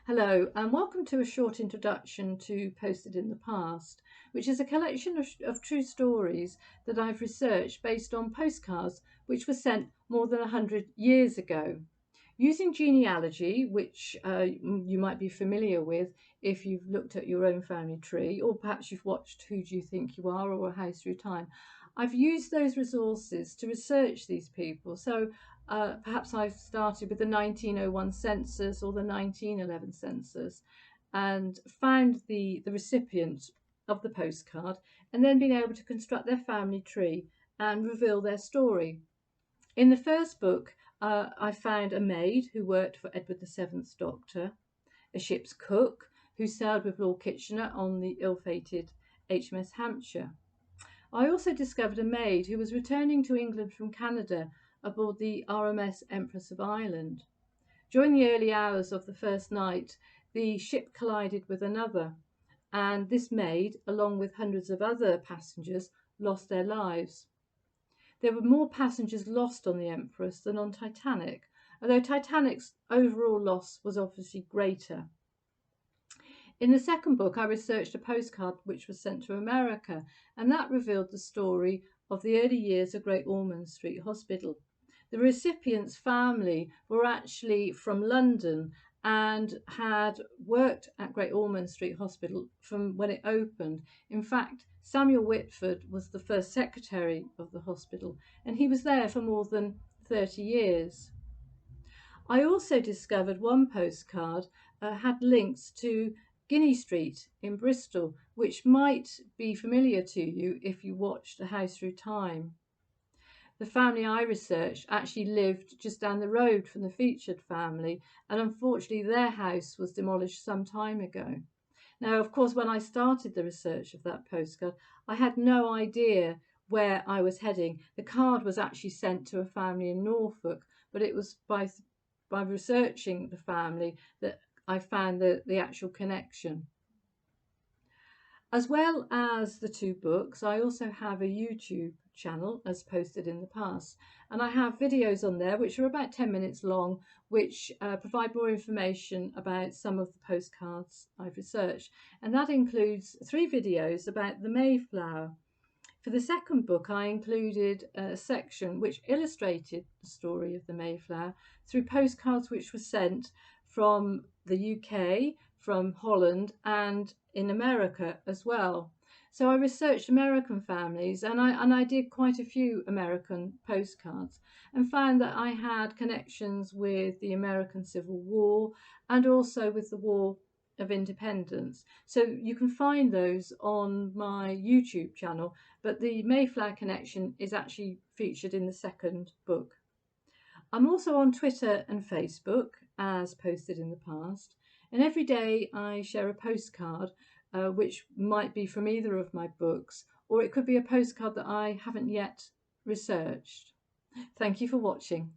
Hello, and welcome to a short introduction to Posted in the Past, which is a collection of true stories that I've researched based on postcards which were sent more than 100 years ago. Using genealogy, which you might be familiar with if you've looked at your own family tree, or perhaps you've watched Who Do You Think You Are or A House Through Time, I've used those resources to research these people. So perhaps I've started with the 1901 census or the 1911 census and found the recipient of the postcard and then been able to construct their family tree and reveal their story. In the first book, I found a maid who worked for Edward VII's doctor, a ship's cook who sailed with Lord Kitchener on the ill-fated HMS Hampshire. I also discovered a maid who was returning to England from Canada aboard the RMS Empress of Ireland. During the early hours of the first night, the ship collided with another, and this maid, along with hundreds of other passengers, lost their lives. There were more passengers lost on the Empress than on Titanic, although Titanic's overall loss was obviously greater. In the second book, I researched a postcard which was sent to America, and that revealed the story of the early years of Great Ormond Street Hospital. The recipient's family were actually from London and had worked at Great Ormond Street Hospital from when it opened. In fact, Samuel Whitford was the first secretary of the hospital, and he was there for more than 30 years. I also discovered one postcard had links to Guinea Street in Bristol, which might be familiar to you if you watched A House Through Time. The family I researched actually lived just down the road from the featured family, and unfortunately their house was demolished some time ago. Now, of course, when I started the research of that postcard, I had no idea where I was heading. The card was actually sent to a family in Norfolk, but it was by researching the family that I found the actual connection. As well as the two books, I also have a YouTube channel as posted in the past, and I have videos on there which are about 10 minutes long, which provide more information about some of the postcards I've researched, and that includes 3 videos about the Mayflower. For the second book, I included a section which illustrated the story of the Mayflower through postcards which were sent from the UK, from Holland, and in America as well. So I researched American families, and I did quite a few American postcards and found that I had connections with the American Civil War and also with the War of Independence. So you can find those on my YouTube channel, but the Mayflower connection is actually featured in the second book. I'm also on Twitter and Facebook as posted in the past, and every day I share a postcard which might be from either of my books, or it could be a postcard that I haven't yet researched. Thank you for watching.